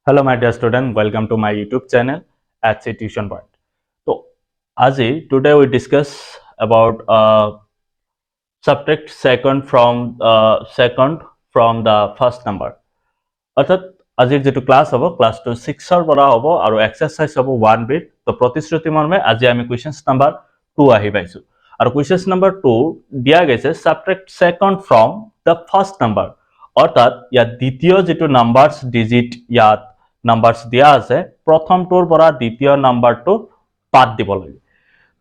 Hello my dear student, welcome to my YouTube channel at Tuition Point. So, today we discuss about subtract second from the first number. অর্থাৎ আজিৰ যেটো class হ'ব class 6 ৰ পৰা হ'ব আৰু exercise হ'ব 1 বিট তো প্ৰতিশ্ৰুতি মৰ্মে আজি আমি কোৱেশ্চনছ নাম্বাৰ 2 আহি পাইছো আৰু কোৱেশ্চনছ নাম্বাৰ 2 দিয়া গৈছে subtract second from the first number অৰ্থাৎ ইয়াত দ্বিতীয় যেটো নাম্বাৰছ ডিজিট ইয়াত নাম্বাৰছ দিয়া আছে প্ৰথমটোৰ পৰা দ্বিতীয় নাম্বাৰটো বাদ দিব লাগে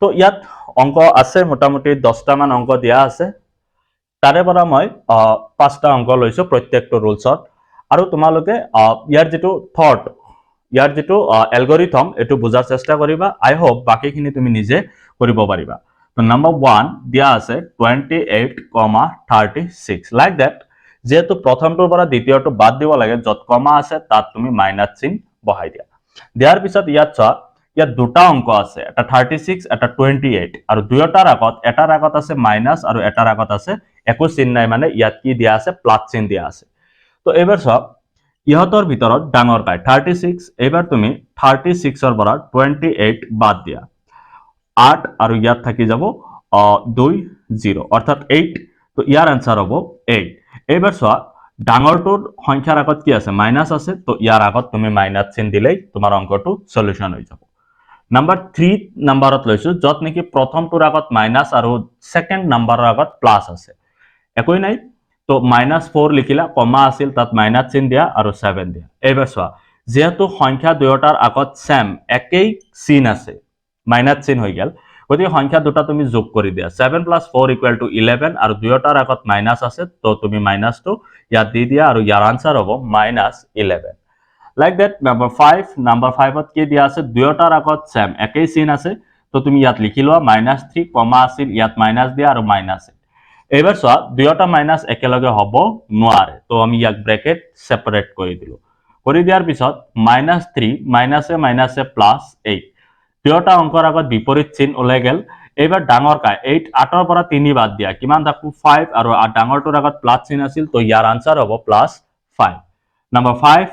তো ইয়াত অংক আছে মোটামুটি 10টা মান অংক দিয়া আছে তাৰে পৰা মই 5টা অংক লৈছো প্ৰত্যেকটো ৰুলছত আৰু তোমালোকে ইয়াৰ যেটো থট ইয়াৰ যেটো এলগৰিথম এটো বুজাৰ চেষ্টা কৰিবা আই হোপ বাকিখিনি তুমি নিজে কৰিব পাৰিবা তো নাম্বাৰ 1 দিয়া আছে 28,36 লাইক দ্যাট যেহেতু প্ৰথমটোৰ পৰা দ্বিতীয়টো বাদ দিব লাগে যত কমা আছে তাত তুমি মাইনাস চিন বহাই দিয়া দিয়াৰ পিছত ইয়াত চোৱা ইয়াত দুটা অংক আছে এটা 36 এটা 28 আৰু দুয়োটাৰ আগত এটাৰ আগত আছে মাইনাস আৰু এটাৰ আগত আছে একো চিন নাই মানে ইয়াত কি দিয়া আছে প্লাস চিন দিয়া আছে তো এবাৰ সব ইহতৰ ভিতৰত ডাঙৰ কাই 36 এবাৰ তুমি 36 ৰ পৰা 28 বাদ দিয়া 8 আৰু ইয়াত থাকি যাব 2 0 অৰ্থাৎ 8 তো ইয়াৰ आंसर হ'ব 8 এবাৰ সব ডাঙৰটোৰ সংখ্যাৰ আগত কি আছে মাইনাস আছে তো ইয়াৰ আগত তুমি মাইনাস চিন দিলেই তোমাৰ অংকটো সলিউশন হৈ যাব নাম্বাৰ 3 নাম্বাৰত লৈছো যত নেকি প্ৰথমটোৰ আগত মাইনাস আৰু সেকেন্ড নাম্বাৰৰ আগত প্লাস আছে একোই নাই তো -4 লিখিলা কমা আছিল তাত মাইনাস চিন দিয়া আৰু 7 দিয়া এবাৰ চোৱা যেহেতু সংখ্যা দুয়োটাৰ আগত সেম একেই চিন আছে মাইনাস চিন হৈ গেল গতি সংখ্যা দুটা তুমি যোগ কৰি দিয়া 7 + 4 = 11 আৰু দুয়োটাৰ আগত মাইনাস আছে তো তুমি মাইনাসটো ইয়াত দি দিয়া আৰু ইয়াৰ आंसर হ'ব -11 like that number 5 number 5 ত কি দিয়া আছে দুয়োটাৰ আগত সেম একেই চিন আছে তো তুমি ইয়াত লিখি লোৱা -3 কমা আছিল ইয়াত মাইনাস দিয়া আৰু মাইনাস এবাৰ চোৱা দুয়োটা মাইনাস একেলগে হ'ব নোৱাৰে তো আমি ইয়াক ব্ৰ্যাকেট সেপাৰেট কৰি দিলো কৰি দিয়াৰ পিছত -3 মাইনাসে মাইনাসে +8 দুয়োটা অংকৰ আগত বিপৰীত চিন ওলাই গেল এবাৰ ডাঙৰ কাই 8 8 ৰ পৰা 3 বাদ দিয়া কিমান থাকো 5 আৰু ডাঙৰটোৰ আগত প্লাস চিন আছিল তো ইয়াৰ आंसर হ'ব +5 নাম্বাৰ 5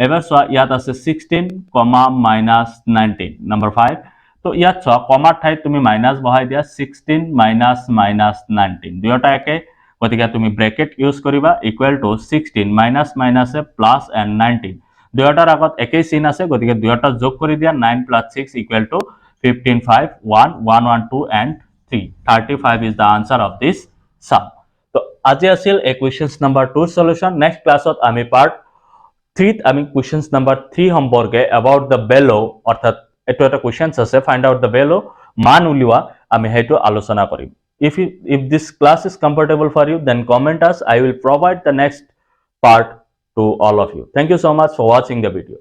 এবাৰ চোৱা ইয়াত আছে 16 -19 নাম্বাৰ 5 তো ইয়াত চোৱা কমাৰ ঠাইত তুমি মাইনাস বহাই দিয়া 16 - -19 দুয়োটা একে গতিকে তুমি ব্র্যাকেট ইউজ কৰিবা ইকুৱেল টু 16 মাইনাস মাইনাসে প্লাস এন্ড 19 দুয়োটাৰ আগত একেই চিন আছে গতিকে দুয়োটা যোগ কৰি দিয়া 9 + 6 = 15 5 1 1 1 2 and 3 35 is the answer of this sum তো আজি আছিল ইকুৱেশ্যনছ নাম্বাৰ 2 সলিউশন নেক্সট ক্লাছত আমি পাৰ্ট 3 আমি questions number 3 সম্পর্কে about the below অর্থাৎ এটো এটা questions আছে find out the below মান উলিওয়া আমি হেতু আলোচনা কৰিম if this class is comfortable for you then comment us I will provide the next part to all of you thank you so much for watching the video